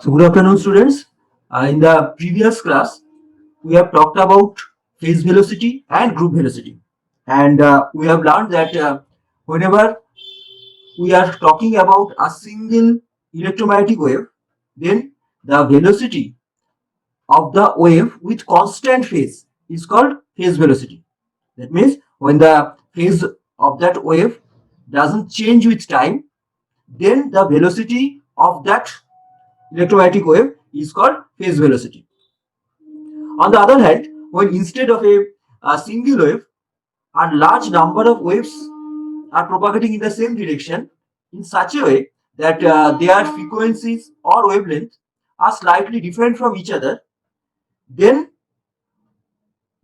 So good afternoon, students. In the previous class, we have talked about phase velocity and group velocity, and we have learned that whenever we are talking about a single electromagnetic wave, then the velocity of the wave with constant phase is called phase velocity. That means when the phase of that wave doesn't change with time, then the velocity of that electromagnetic wave is called phase velocity. On the other hand, when instead of a single wave, a large number of waves are propagating in the same direction in such a way that their frequencies or wavelengths are slightly different from each other, then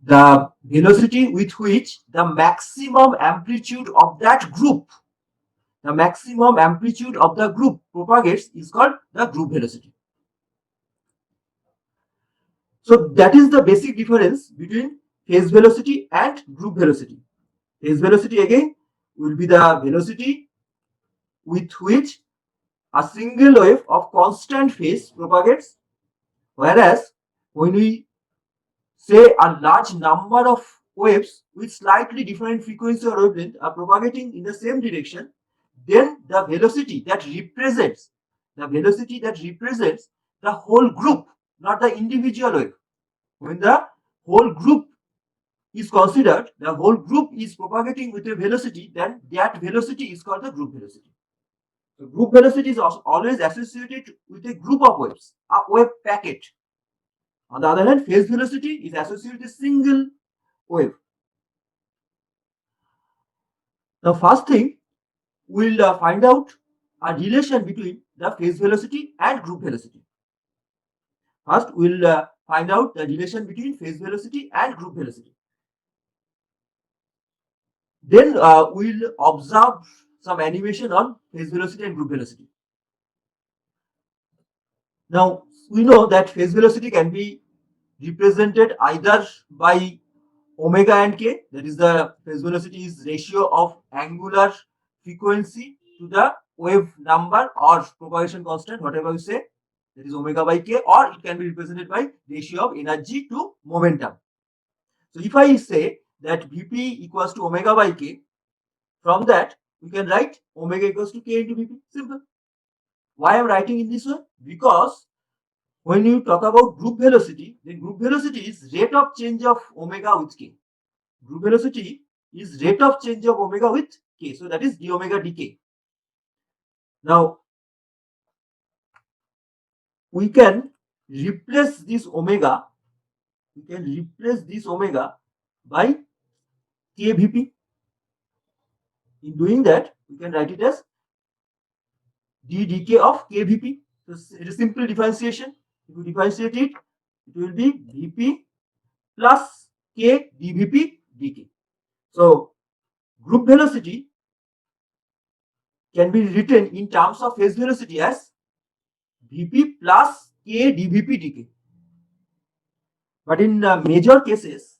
the velocity with which the maximum amplitude of that group, the maximum amplitude of the group propagates is called the group velocity. So that is the basic difference between phase velocity and group velocity. Phase velocity again will be the velocity with which a single wave of constant phase propagates, whereas when we say a large number of waves with slightly different frequency or wavelength are propagating in the same direction, then the velocity that represents the whole group, not the individual wave. When the whole group is considered, the whole group is propagating with a velocity, then that velocity is called the group velocity. So group velocity is always associated with a group of waves, a wave packet. On the other hand, phase velocity is associated with a single wave. Now, first thing, we'll find out a relation between the phase velocity and group velocity. First, we'll find out the relation between phase velocity and group velocity. Then we'll observe some animation on phase velocity and group velocity. Now, we know that phase velocity can be represented either by omega and k, that is the phase velocity is ratio of angular frequency to the wave number or propagation constant, whatever you say, that is omega by k, or it can be represented by ratio of energy to momentum. So if I say that Vp equals to omega by k, from that we can write omega equals to k into Vp. Simple. Why I am writing in this way? Because when you talk about group velocity, then group velocity is rate of change of omega with k. Group velocity is rate of change of omega with k. So that is d omega dk. Now, we can replace this omega, by kvp. In doing that, we can write it as d dk of kvp. So it is simple differentiation. If you differentiate it, it will be vp plus k dvp dk. So group velocity can be written in terms of phase velocity as vp plus k dvp dk. But in major cases,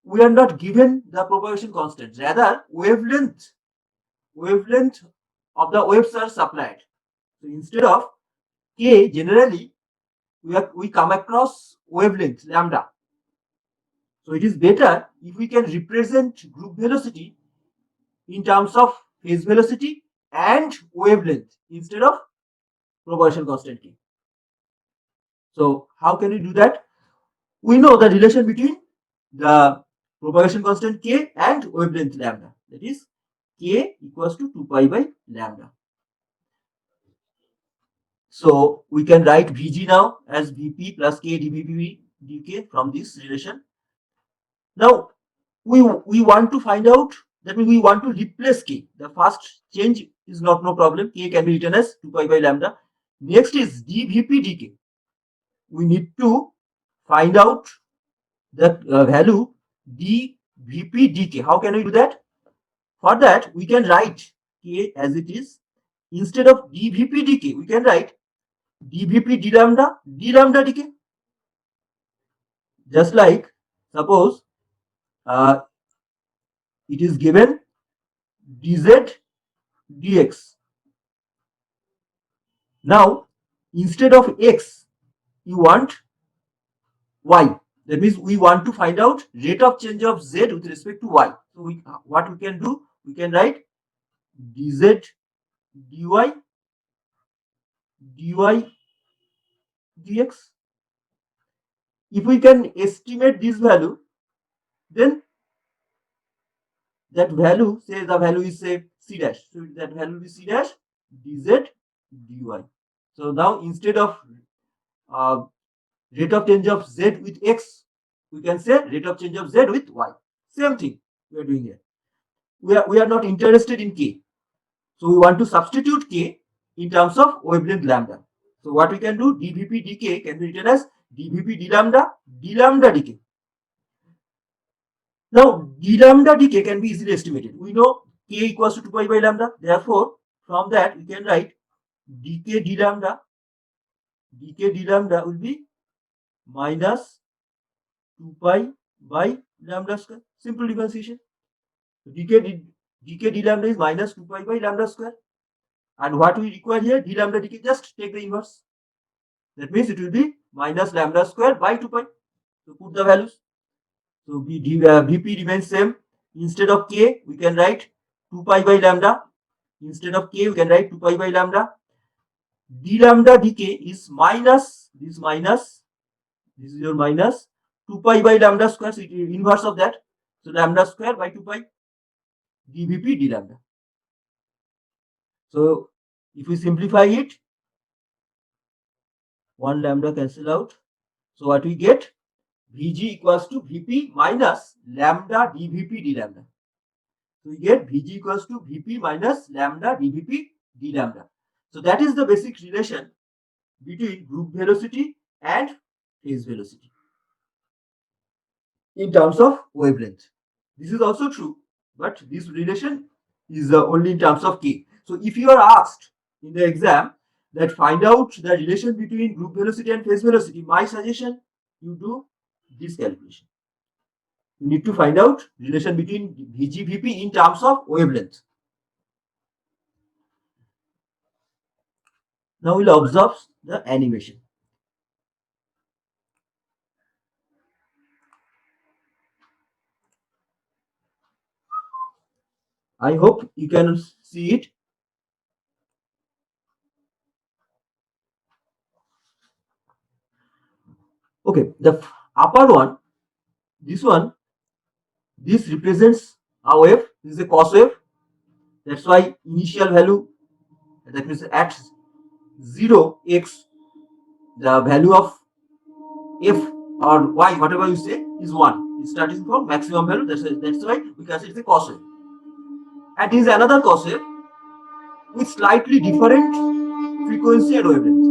we are not given the propagation constant. Rather, wavelength of the waves are supplied. So instead of k, generally we come across wavelength lambda. So it is better if we can represent group velocity in terms of phase velocity and wavelength instead of propagation constant k. So how can we do that? We know the relation between the propagation constant k and wavelength lambda. That is k equals to 2 pi by lambda. So we can write Vg now as Vp plus k dVp dk from this relation. Now we want to find out, that means we want to replace k. The first change is no problem. K can be written as 2 pi by lambda. Next is dVp dk. We need to find out the value dVp dk. How can we do that? For that, we can write k as it is. Instead of dVp dk, we can write dVp d lambda dk. Just like, suppose it is given dz dx. Now, instead of x, you want y. That means we want to find out rate of change of z with respect to y. So what we can do, we can write dz dy dy dx. If we can estimate this value, then that value, say the value is say c dash. So that value will be c dash dz dy. So now instead of uh, rate of change of z with x, we can say rate of change of z with y. Same thing we are doing here. We are not interested in k. So we want to substitute k in terms of wavelength lambda. So what we can do, dvp dk can be written as dvp d lambda dk. Now d lambda dk can be easily estimated. We know k equals to 2 pi by lambda. Therefore, from that we can write dk d lambda will be minus 2 pi by lambda square. Simple differentiation. dk d lambda is minus 2 pi by lambda square. And what we require here, d lambda dk, just take the inverse. That means it will be minus lambda square by 2 pi. So put the values. So Vp remains same. Instead of k, we can write 2 pi by lambda. Instead of k, we can write 2 pi by lambda. D lambda dk is minus, this is your minus 2 pi by lambda square. So it is inverse of that. So lambda square by 2 pi dvp d lambda. So if we simplify it, 1 lambda cancel out. So what we get? Vg equals to Vp minus lambda dvp d lambda. So we get Vg equals to Vp minus lambda dvp d lambda. So that is the basic relation between group velocity and phase velocity in terms of wavelength. This is also true, but this relation is only in terms of k. So if you are asked in the exam that find out the relation between group velocity and phase velocity, my suggestion, you do this calculation. You need to find out relation between Vg, Vp in terms of wavelength. Now we'll observe the animation. I hope you can see it. Okay, the upper one, this one, this represents a wave. This is a cos wave. That's why initial value, that means at 0x, the value of f or y, whatever you say, is 1. It's starting from maximum value. That's why we can say it's a cos wave. And this is another cos wave with slightly different frequency and wavelength.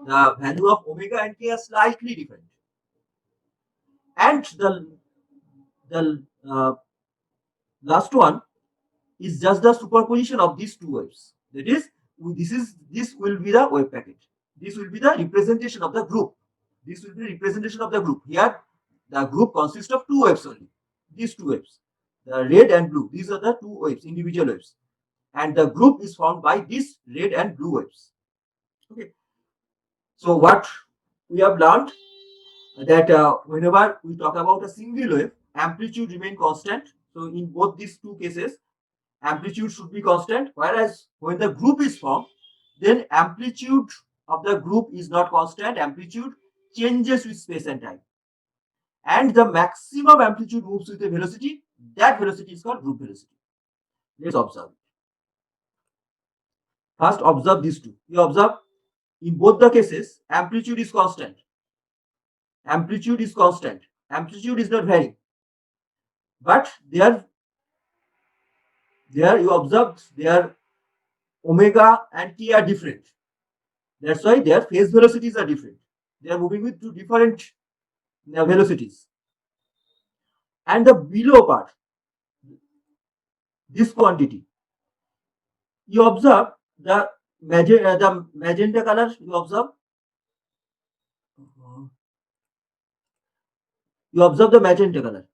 The value of omega and k are slightly different. And the last one is just the superposition of these two waves. That is, this will be the wave packet. This will be the representation of the group. This will be representation of the group. Here, the group consists of two waves only. These two waves, the red and blue. These are the two waves, individual waves, and the group is formed by these red and blue waves. Okay. So what we have learned that whenever we talk about a single wave, amplitude remain constant. So in both these two cases, amplitude should be constant, whereas when the group is formed, then amplitude of the group is not constant. Amplitude changes with space and time, and the maximum amplitude moves with a velocity. That velocity is called group velocity. Let's observe. First, observe these two. You observe in both the cases, amplitude is constant. Amplitude is constant. Amplitude is not varying. But there you observe their omega and k are different. That's why their phase velocities are different. They are moving with two different velocities. And the below part, this quantity, you observe the magenta color. You observe the magenta color.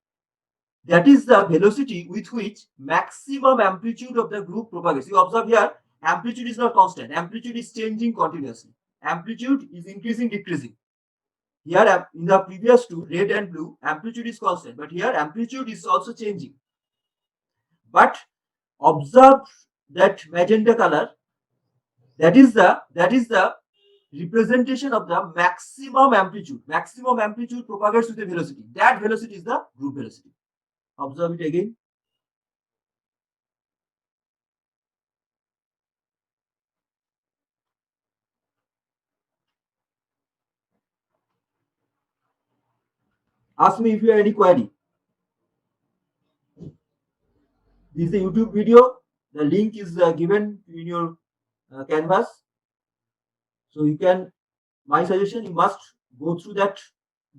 That is the velocity with which maximum amplitude of the group propagates. You observe here, amplitude is not constant. Amplitude is changing continuously. Amplitude is increasing, decreasing. Here in the previous two, red and blue, amplitude is constant, but here amplitude is also changing. But observe that magenta color. That is the representation of the maximum amplitude. Maximum amplitude propagates with a velocity. That velocity is the group velocity. Observe it again. Ask me if you have any query. This is a YouTube video. The link is given in your canvas. So you can, my suggestion, you must go through that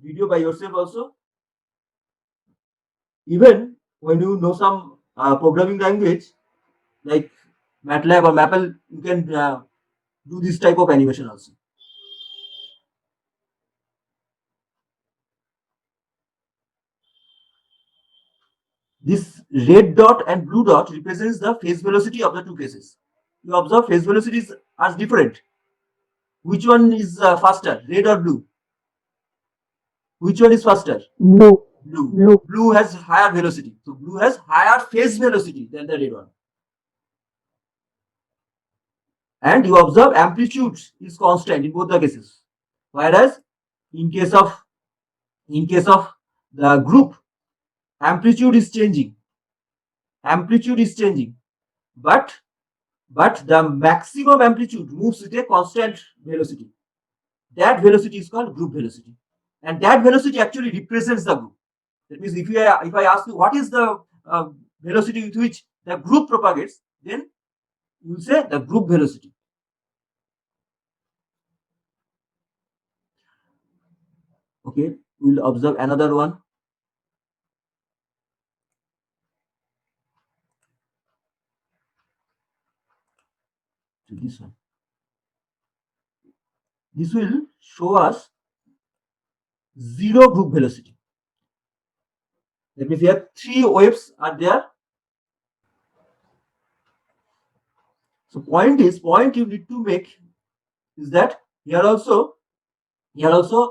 video by yourself also. Even when you know some programming language like MATLAB or Maple, you can do this type of animation also. This red dot and blue dot represents the phase velocity of the two cases. You observe phase velocities are different. Which one is faster, red or blue? Which one is faster? Blue. Blue. Blue has higher velocity. So blue has higher phase velocity than the red one. And you observe amplitude is constant in both the cases. Whereas in case of the group, amplitude is changing. Amplitude is changing. But the maximum amplitude moves with a constant velocity. That velocity is called group velocity. And that velocity actually represents the group. That means if I ask you what is the velocity with which the group propagates, then you will say the group velocity. Okay, we will observe another one. So this one. This will show us zero group velocity. That means here three waves are there. So point you need to make is that here also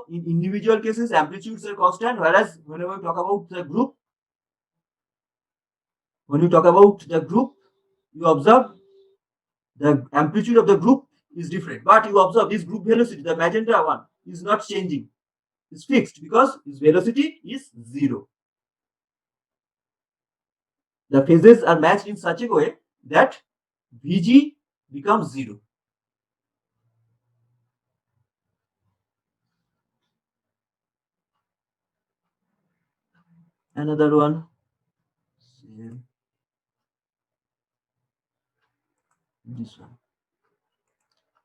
in individual cases amplitudes are constant, whereas whenever we talk about the group, you observe the amplitude of the group is different. But you observe this group velocity, the magenta one, is not changing. It's fixed because its velocity is zero. The phases are matched in such a way that Vg becomes zero. Another one. This one.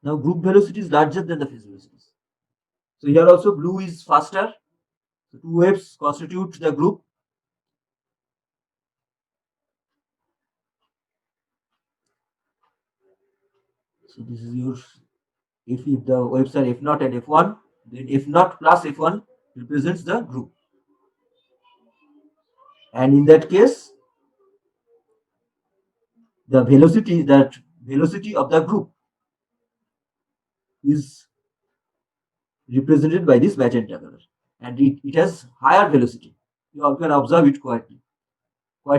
Now group velocity is larger than the phase velocities. So here also blue is faster. So two waves constitute the group. So this is your, if the waves are F0 and F1, then F0 plus F1 represents the group. And in that case, the velocity of the group is represented by this magenta color, and it has higher velocity. You can observe it quite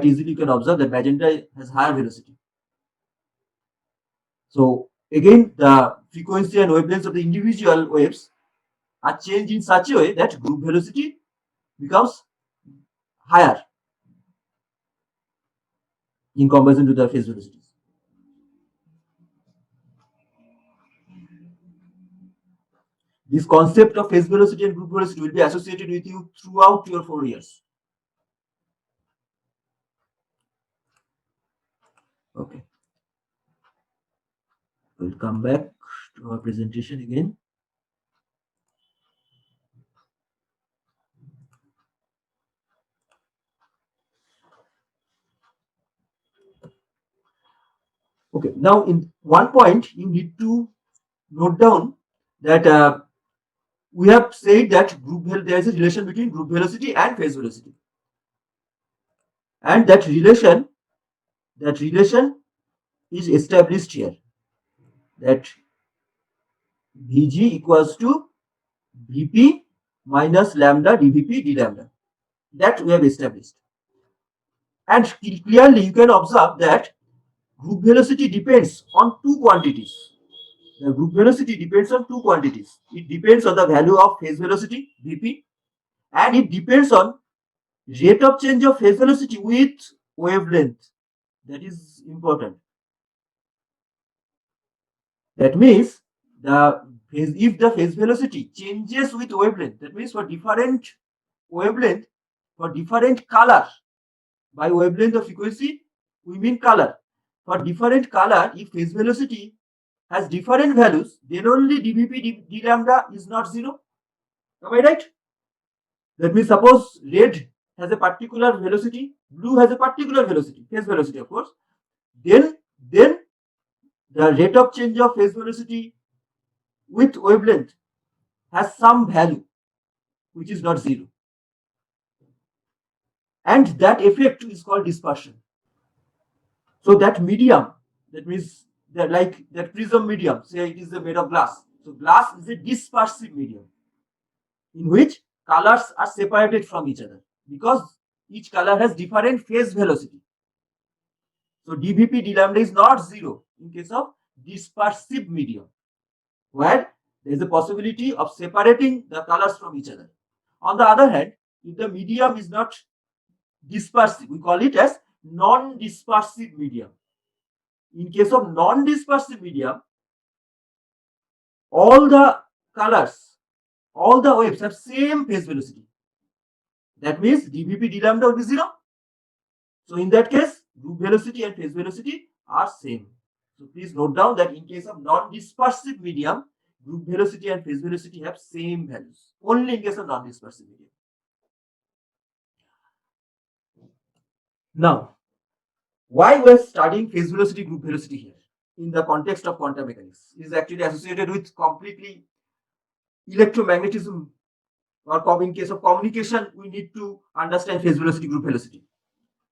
easily. You can observe that magenta has higher velocity. So again, the frequency and wavelengths of the individual waves are changed in such a way that group velocity becomes higher in comparison to the phase velocities. This concept of phase velocity and group velocity will be associated with you throughout your 4 years. Okay. We'll come back to our presentation again. Okay, now in one point you need to note down that we have said that there is a relation between group velocity and phase velocity, and that relation is established here. that Vg equals to Vp minus lambda dVp d lambda. That we have established. And clearly you can observe that group velocity depends on two quantities. The group velocity depends on two quantities. It depends on the value of phase velocity Vp, and it depends on rate of change of phase velocity with wavelength. That is important. That means if the phase velocity changes with wavelength, that means for different wavelength, for different color, by wavelength of frequency we mean color. For different color, if phase velocity has different values, then only dVp d lambda is not zero. Am I right? That means suppose red has a particular velocity, blue has a particular velocity, phase velocity of course. Then the rate of change of phase velocity with wavelength has some value which is not zero. And that effect is called dispersion. So that medium, that means that like that prism medium, say it is made of glass. So glass is a dispersive medium in which colors are separated from each other because each color has different phase velocity. So dVp d lambda is not zero in case of dispersive medium, where there is a possibility of separating the colors from each other. On the other hand, if the medium is not dispersive, we call it as non-dispersive medium. In case of non-dispersive medium, all the colors, all the waves have same phase velocity. That means dVp d lambda will be zero. So in that case, group velocity and phase velocity are same. So please note down that in case of non-dispersive medium, group velocity and phase velocity have same values. Only in case of non-dispersive medium. Now, why we're studying phase velocity, group velocity here in the context of quantum mechanics is actually associated with completely electromagnetism, or in case of communication, we need to understand phase velocity, group velocity.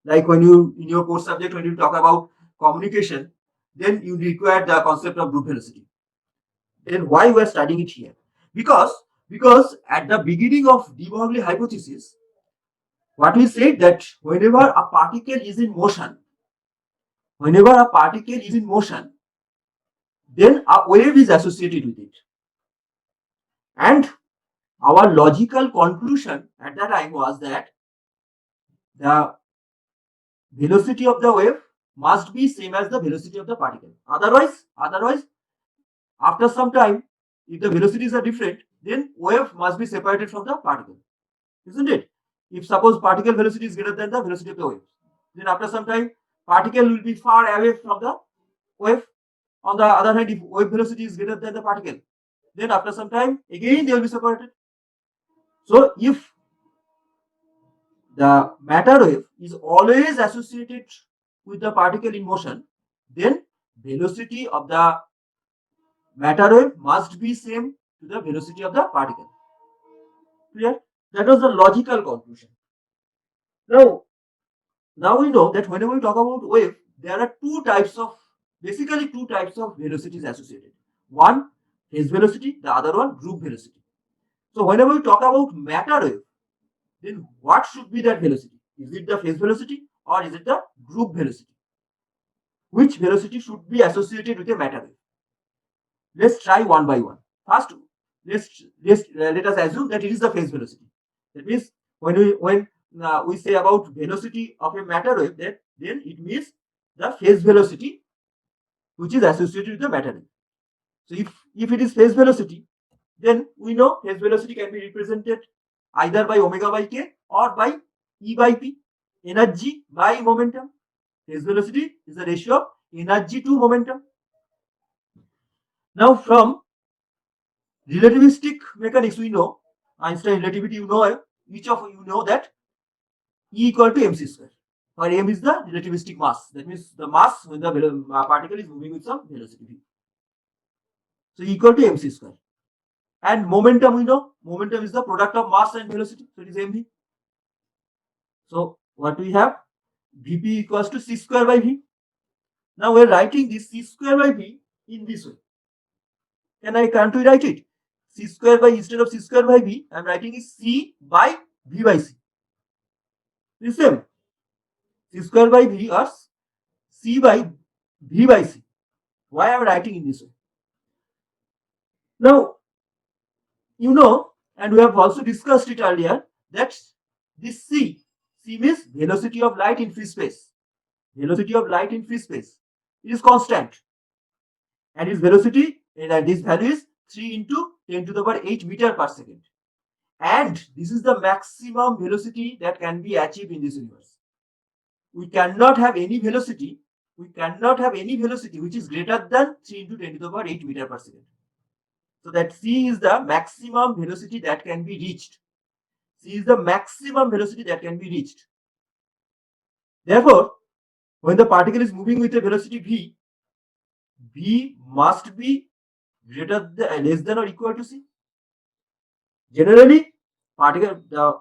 Like when you, in your course subject, when you talk about communication, then you require the concept of group velocity. Then why we're studying it here? Because at the beginning of de Broglie hypothesis, what we said that whenever a particle is in motion, then a wave is associated with it. And our logical conclusion at that time was that the velocity of the wave must be same as the velocity of the particle. Otherwise, after some time, if the velocities are different, then wave must be separated from the particle, isn't it? If suppose particle velocity is greater than the velocity of the wave, then after some time, particle will be far away from the wave. On the other hand, if wave velocity is greater than the particle, then after some time, again they will be separated. So if the matter wave is always associated with the particle in motion, then velocity of the matter wave must be same to the velocity of the particle. Clear? That was the logical conclusion. Now we know that whenever we talk about wave, there are basically two types of velocities associated. One, phase velocity, the other one, group velocity. So whenever we talk about matter wave, then what should be that velocity? Is it the phase velocity or is it the group velocity? Which velocity should be associated with a matter wave? Let's try one by one. First, let us assume that it is the phase velocity. That means when we say about velocity of a matter wave, then it means the phase velocity which is associated with the matter wave. So if it is phase velocity, then we know phase velocity can be represented either by omega by k or by E by P, energy by momentum. Phase velocity is the ratio of energy to momentum. Now from relativistic mechanics, we know Einstein relativity, each of you know that E equal to mc square, where m is the relativistic mass. That means the mass when the particle is moving with some velocity v. So E equal to mc square. And momentum, we know momentum is the product of mass and velocity, so it is mv. So what we have, Vp equals to c square by v. Now we are writing this c square by v in this way. Can't we write it? C square by, instead of C square by V, I am writing is C by V by C. The same. C square by V or C by V by C. Why I am writing in this way? Now, you know, and we have also discussed it earlier, that this C means velocity of light in free space. Velocity of light in free space is constant, and its velocity, this value is 3 into 10 to the power 8 meter per second. And this is the maximum velocity that can be achieved in this universe. We cannot have any velocity which is greater than 3 into 10 to the power 8 meter per second. So that C is the maximum velocity that can be reached. C is the maximum velocity that can be reached. Therefore, when the particle is moving with a velocity v, v must be less than or equal to c. Generally,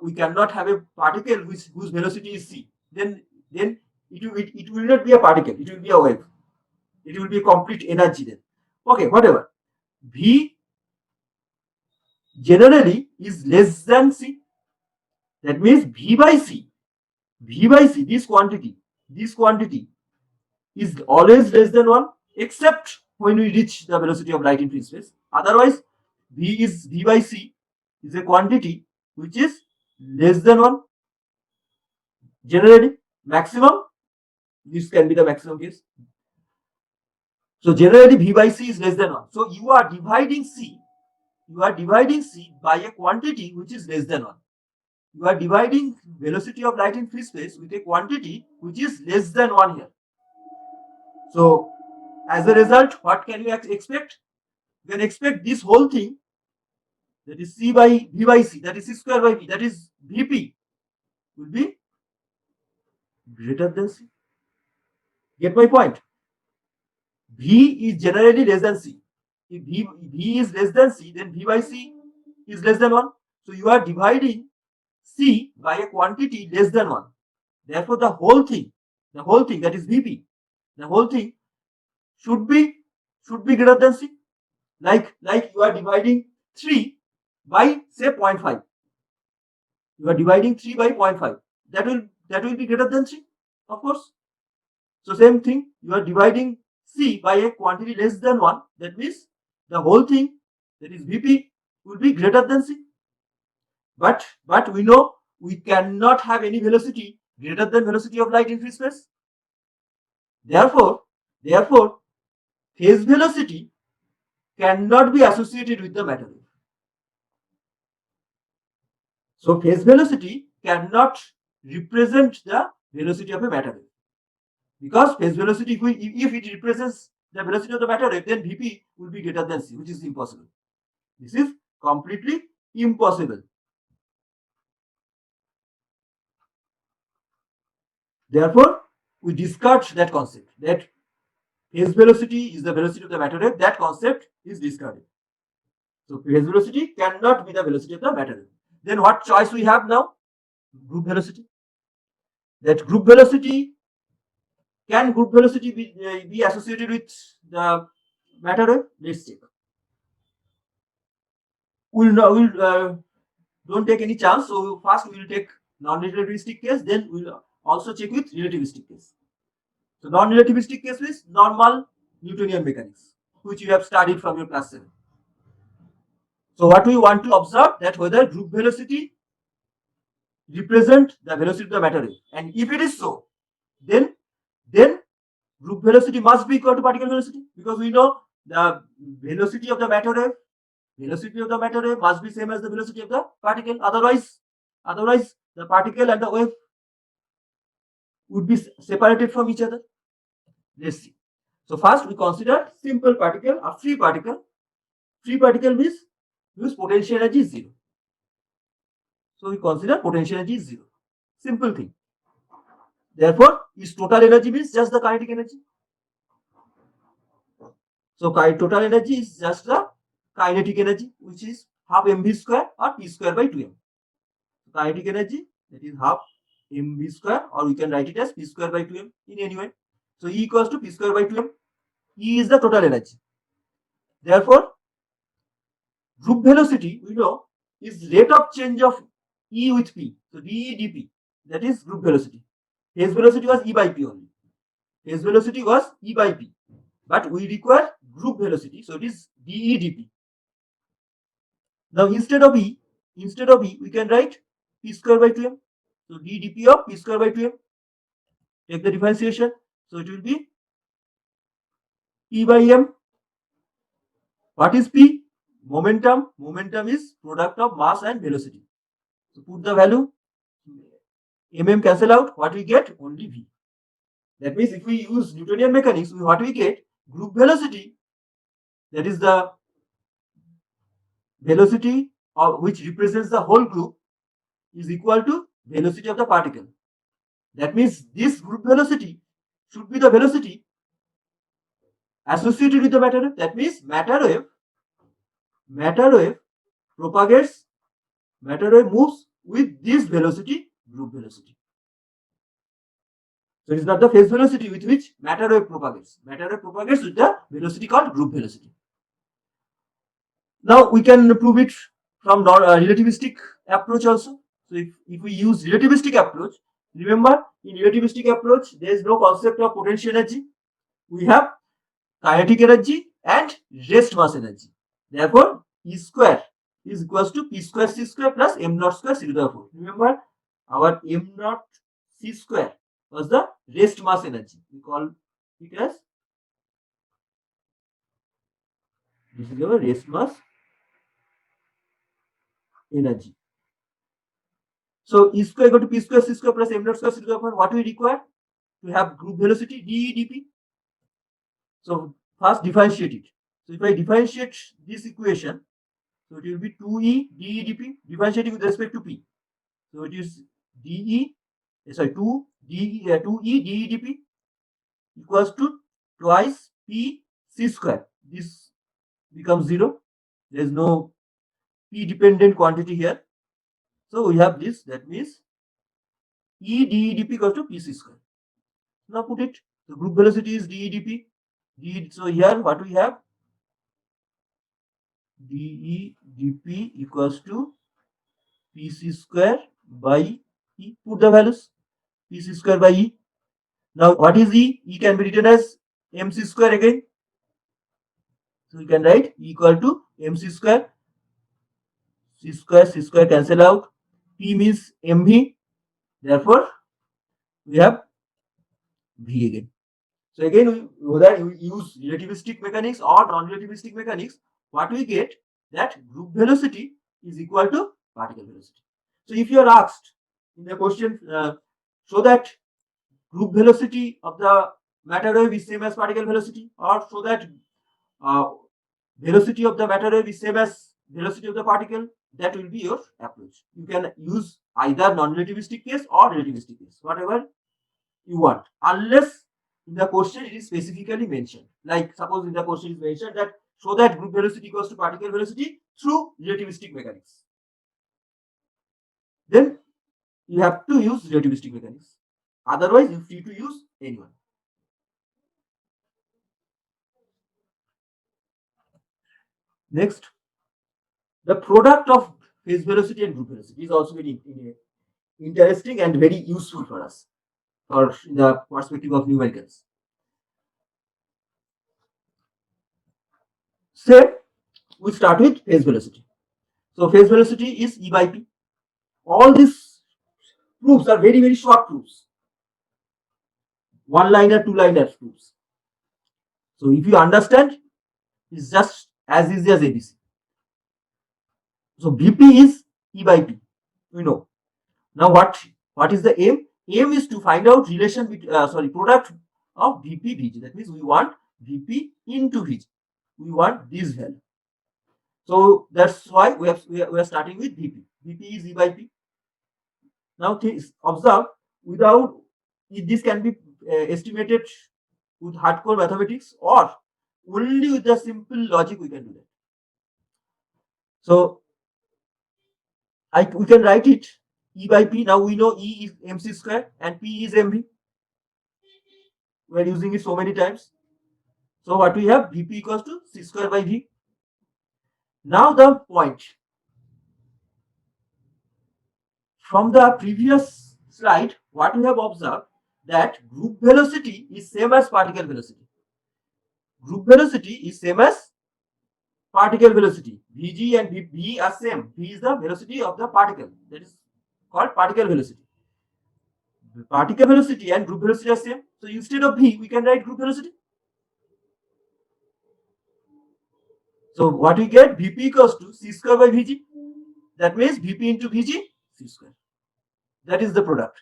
we cannot have a particle whose velocity is c. Then it will not be a particle. It will be a wave. It will be a complete energy then. Okay, whatever. V generally is less than c. That means V by C, this quantity is always less than 1, except when we reach the velocity of light in free space. Otherwise, V by C is a quantity which is less than 1. Generally, maximum, this can be the maximum case. So generally, V by C is less than 1. So you are dividing C by a quantity which is less than 1. You are dividing velocity of light in free space with a quantity which is less than 1 here. So, as a result, what can you expect? You can expect this whole thing, that is C by V by C, that is C square by V, that is Vp, will be greater than C. Get my point? V is generally less than C. If V is less than C, then V by C is less than 1. So, you are dividing C by a quantity less than 1. Therefore, the whole thing that is Vp, the whole thing should be greater than C. Like you are dividing 3 by say 0.5. You are dividing 3 by 0.5. That will be greater than 3, of course. So same thing, you are dividing C by a quantity less than 1. That means the whole thing, that is Vp, will be greater than C. But we know we cannot have any velocity greater than velocity of light in free space. Therefore, phase velocity cannot be associated with the matter wave. So phase velocity cannot represent the velocity of a matter wave, because phase velocity, if it represents the velocity of the matter wave, then Vp will be greater than C, which is impossible. This is completely impossible. Therefore, we discard that concept, that phase velocity is the velocity of the matter wave. That concept is discarded. So phase velocity cannot be the velocity of the matter wave. Then what choice we have now? Group velocity. That group velocity, can group velocity be associated with the matter wave? Let's check. Don't take any chance. So first we will take non-relativistic case, then we will also check with relativistic case. So non-relativistic case is normal Newtonian mechanics, which you have studied from your class 7. So what we want to observe, that whether group velocity represent the velocity of the matter wave, and if it is so, then group velocity must be equal to particle velocity, because we know the velocity of the matter wave must be same as the velocity of the particle. Otherwise the particle and the wave would be separated from each other. Let's see. So first we consider simple particle or free particle. Free particle means whose potential energy is 0. So we consider potential energy is 0. Simple thing. Therefore, its total energy means just the kinetic energy. So total energy is just the kinetic energy, which is half mv square or p square by 2m. Kinetic energy, that is half mv square, or we can write it as p square by 2m in any way. So E equals to p square by 2m. E is the total energy. Therefore, Group velocity, we know, is rate of change of E with P. So dE dP, that is group velocity. Phase velocity was E by P only. Phase velocity was E by P. But we require group velocity, so it is dE dP. Now instead of E, we can write P square by 2m. So d dP of P square by 2m. Take the differentiation. So it will be P by m. What is P? Momentum. Momentum is product of mass and velocity. So put the value. Cancel out. What we get? Only V. That means if we use Newtonian mechanics, what we get? Group velocity. That is the velocity of which represents the whole group is equal to velocity of the particle. That means this group velocity should be the velocity associated with the matter wave. That means matter wave propagates, matter wave moves with this velocity, group velocity. So it is not the phase velocity with which matter wave propagates. Matter wave propagates with the velocity called group velocity. Now we can prove it from relativistic approach also. So if we use relativistic approach, remember in relativistic approach there is no concept of potential energy. We have kinetic energy and rest mass energy. Therefore, E square is equals to P square C square plus M naught square C to the 4. Remember, our M naught C square was the rest mass energy. We call it as, this is our rest mass energy. So E square equal to P square C square plus M naught square C to the 4. What we require to have group velocity dE dP. So first differentiate it. So if I differentiate this equation, so it will be 2E dE dP, differentiating with respect to P. So it is 2E dE dP equals to twice P C square. This becomes 0. There is no P dependent quantity here. So we have this, that means E dE dP equals to P C square. Now put it. The group velocity is dE dP. So here what we have? dE dP equals to Pc square by E. Put the values. Pc square by E. Now what is E? E can be written as mc square again. So we can write E equal to mc square. C square cancel out. P means mv. Therefore, we have V again. So again, whether we use relativistic mechanics or non-relativistic mechanics, what we get, that group velocity is equal to particle velocity. So if you are asked in the question, show that group velocity of the matter wave is same as particle velocity, or show that velocity of the matter wave is same as velocity of the particle, that will be your approach. You can use either non-relativistic case or relativistic case, whatever you want, unless in the question it is specifically mentioned. Like suppose in the question is mentioned that show that group velocity equals to particle velocity through relativistic mechanics, then you have to use relativistic mechanics. Otherwise, you are free to use anyone. Next, the product of phase velocity and group velocity is also very interesting and very useful for us, or in the perspective of numericals. Say we start with phase velocity. So phase velocity is E by P. All these proofs are very, very short proofs. One-liner, two-liner proofs. So if you understand, it's just as easy as ABC. So Vp is E by P. We know. Now what is the aim? Aim is to find out relation between product of Vp Vg. That means we want Vp into Vg. We want this value. So that's why we are starting with Vp. Vp is E by P. Now observe, without this can be estimated with hardcore mathematics, or only with the simple logic we can do that. So we can write it E by P. Now we know E is mc square and P is mv. We are using it so many times. So what we have, Vp equals to C square by V. Now the point. From the previous slide, what we have observed that group velocity is same as particle velocity. Group velocity is same as particle velocity. Vg and v are same. V is the velocity of the particle. That is called particle velocity. The particle velocity and group velocity are same. So instead of v, we can write group velocity. So what we get? Vp equals to c square by vg. That means Vp into Vg, c square. That is the product.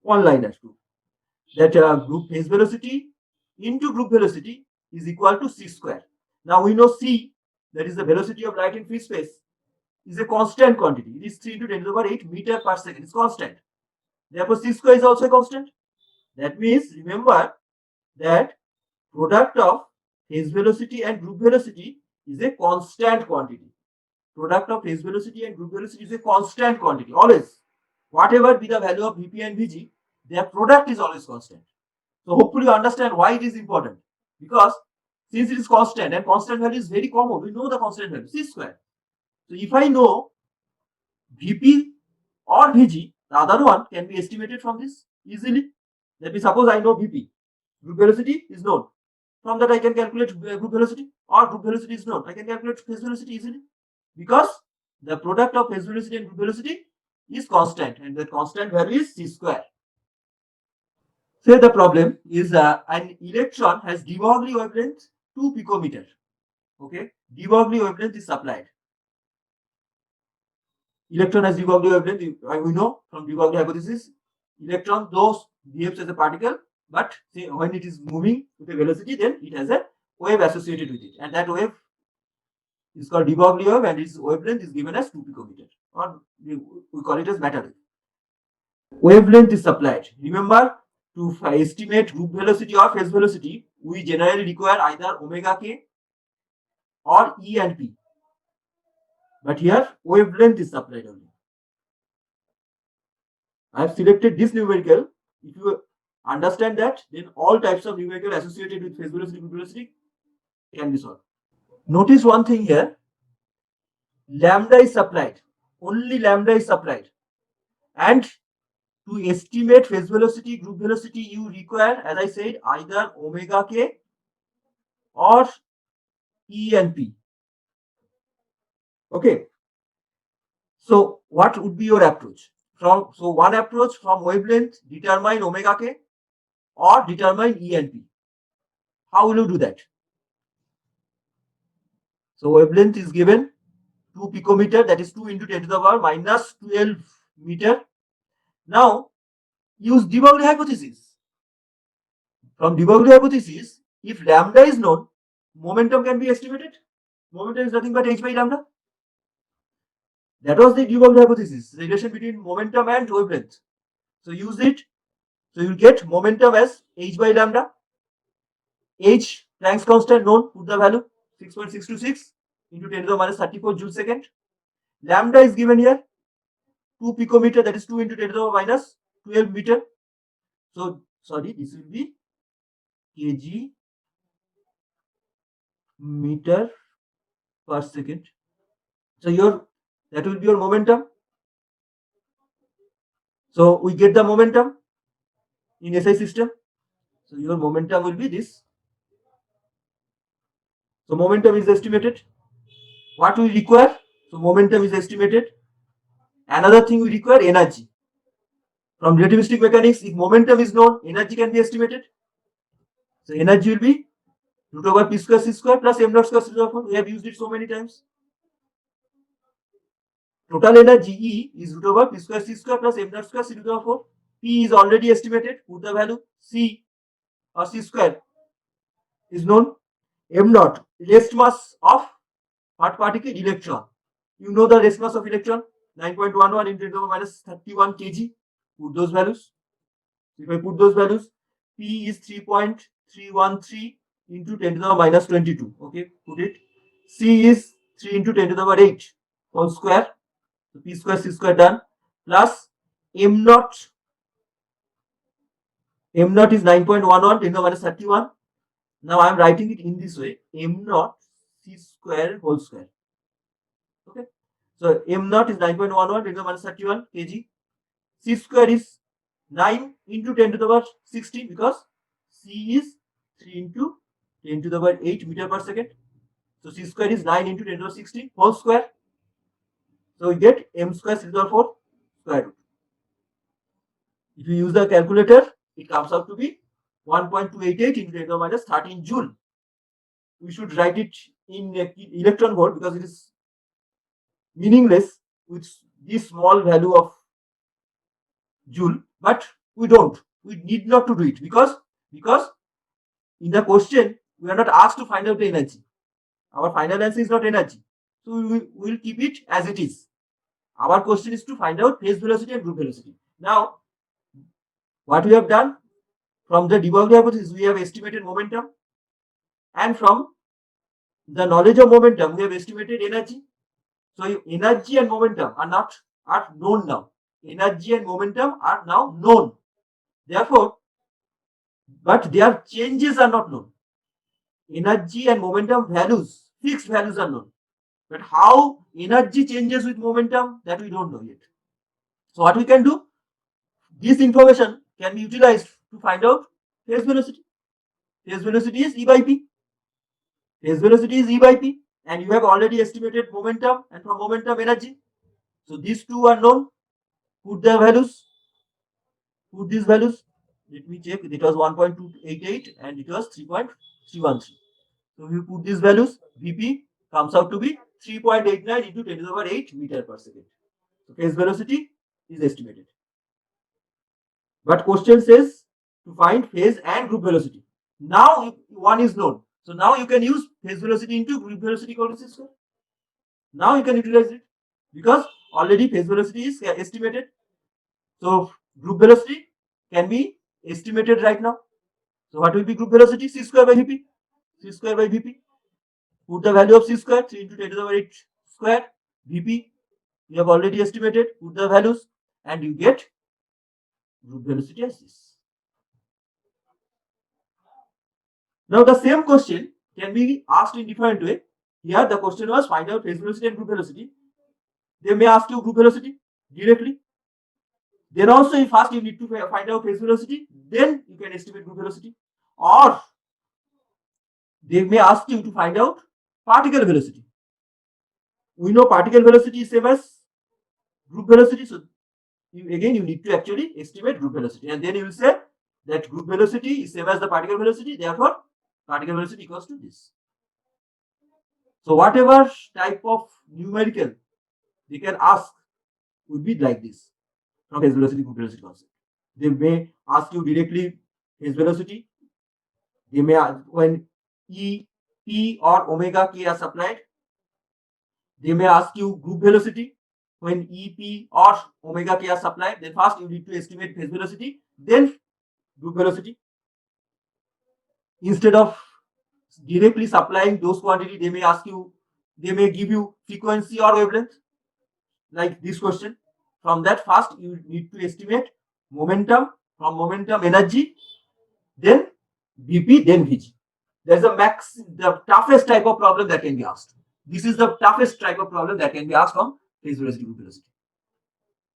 One liner proof. That group phase velocity into group velocity is equal to c square. Now we know c, that is the velocity of light in free space, is a constant quantity. It is 3 into 10 to the power 8 meter per second. It's constant. Therefore, c square is also a constant. That means, remember that product of phase velocity and group velocity is a constant quantity. Product of phase velocity and group velocity is a constant quantity, always. Whatever be the value of Vp and Vg, their product is always constant. So hopefully you understand why it is important. Because since it is constant and constant value is very common, we know the constant value, c square. So if I know Vp or Vg, the other one can be estimated from this easily. Let me suppose I know Vp, group velocity is known. From that I can calculate group velocity, or group velocity is known. I can calculate phase velocity easily. Because the product of phase velocity and group velocity is constant, and the constant value is c square. Say the problem is an electron has de Broglie wavelength 2 picometer. Okay, de Broglie wavelength is supplied. Electron has de Broglie wavelength. We know from de Broglie hypothesis, electron though behaves as a particle, but when it is moving with a velocity, then it has a wave associated with it, and that wave is called de Broglie wave, and its wavelength is given as 2 picometer, or we call it as matter wave. Wavelength is supplied. Remember, to estimate group velocity or phase velocity, we generally require either omega k or E and P. But here, wavelength is supplied only. I have selected this numerical. If you understand that, then all types of numerical associated with phase velocity, group velocity can be solved. Notice one thing here. Lambda is supplied. Only lambda is supplied. And to estimate phase velocity, group velocity, you require, as I said, either omega k or E and P. Okay. So what would be your approach? So one approach from wavelength, determine omega k or determine E and P. How will you do that? So wavelength is given 2 picometer, that is 2 into 10 to the power minus 12 meter. Now use de Broglie hypothesis. From de Broglie hypothesis, if lambda is known, momentum can be estimated. Momentum is nothing but h by lambda. That was the de Broglie hypothesis, relation between momentum and wavelength. So use it. So you get momentum as h by lambda. H, Planck's constant known, put the value 6.626 into 10 to the minus 34 joule second. Lambda is given here 2 picometer, that is 2 into 10 to the minus 12 meter. So sorry, this will be kg meter per second. So that will be your momentum. So we get the momentum in SI system. So your momentum will be this. So momentum is estimated. What we require? So momentum is estimated. Another thing we require, energy. From relativistic mechanics, if momentum is known, energy can be estimated. So energy will be root over p square c square plus m dot square c square 4. We have used it so many times. Total energy E is root over p square c square plus m dot square c to the power 4. P is already estimated. Put the value. C or c square is known. M naught, rest mass of what particle? Electron. You know the rest mass of electron, 9.11 into 10 to the minus 31 kg. Put those values. If I put those values, P is 3.313 into 10 to the minus 22. Okay, put it. C is 3 into 10 to the power 8 whole square. So P square C square done. Plus M naught. M naught is 9.11 10 to the minus 31. Now I am writing it in this way. M naught c square whole square. Okay. So m naught is 9.11 10 to the minus 31 kg. C square is 9 into 10 to the power 16 because c is 3 into 10 to the power 8 meter per second. So c square is 9 into 10 to the power 16 whole square. So we get m square 6 over 4 square root. If you use the calculator, it comes out to be 1.288 into 10 to the minus 13 joule. We should write it in electron volt because it is meaningless with this small value of joule, but we don't. We need not to do it because in the question we are not asked to find out the energy. Our final answer is not energy, so we will keep it as it is. Our question is to find out phase velocity and group velocity. Now, what we have done from the de Broglie hypothesis, we have estimated momentum, and from the knowledge of momentum, we have estimated energy. So energy and momentum are known now. Energy and momentum are now known. Therefore, but their changes are not known. Energy and momentum values, fixed values are known. But how energy changes with momentum, that we don't know yet. So what we can do, this information can be utilized to find out phase velocity. Phase velocity is E by P. Phase velocity is E by P. And you have already estimated momentum and from momentum energy. So these two are known. Put their values. Put these values. Let me check. It was 1.288 and it was 3.313. So if you put these values, Vp comes out to be 3.89 into 10 to the power 8 meter per second. So phase velocity is estimated. But question says to find phase and group velocity. Now one is known. So now you can use phase velocity into group velocity equal to c square. Now you can utilize it because already phase velocity is estimated. So group velocity can be estimated right now. So what will be group velocity? C square by Vp. C square by Vp. Put the value of c square, 3 into 10 to the power 8 square. Vp, you have already estimated. Put the values and you get group velocity as this. Now the same question can be asked in different way. Here the question was find out phase velocity and group velocity. They may ask you group velocity directly. Then also first you need to find out phase velocity, then you can estimate group velocity. Or they may ask you to find out particle velocity. We know particle velocity is same as group velocity. So you need to actually estimate group velocity. And then you will say that group velocity is same as the particle velocity. Therefore, particle velocity equals to this. So whatever type of numerical they can ask would be like this from phase velocity, group velocity concept. They may ask you directly phase velocity. They may when E, P or omega K are supplied. They may ask you group velocity when E, P or omega K are supplied. Then first you need to estimate phase velocity, then group velocity. Instead of directly supplying those quantity, they may give you frequency or wavelength, like this question. From that first you need to estimate momentum, from momentum energy, then Vp, then Vg. There's the toughest type of problem that can be asked. This is the toughest type of problem that can be asked from phase velocity, group velocity.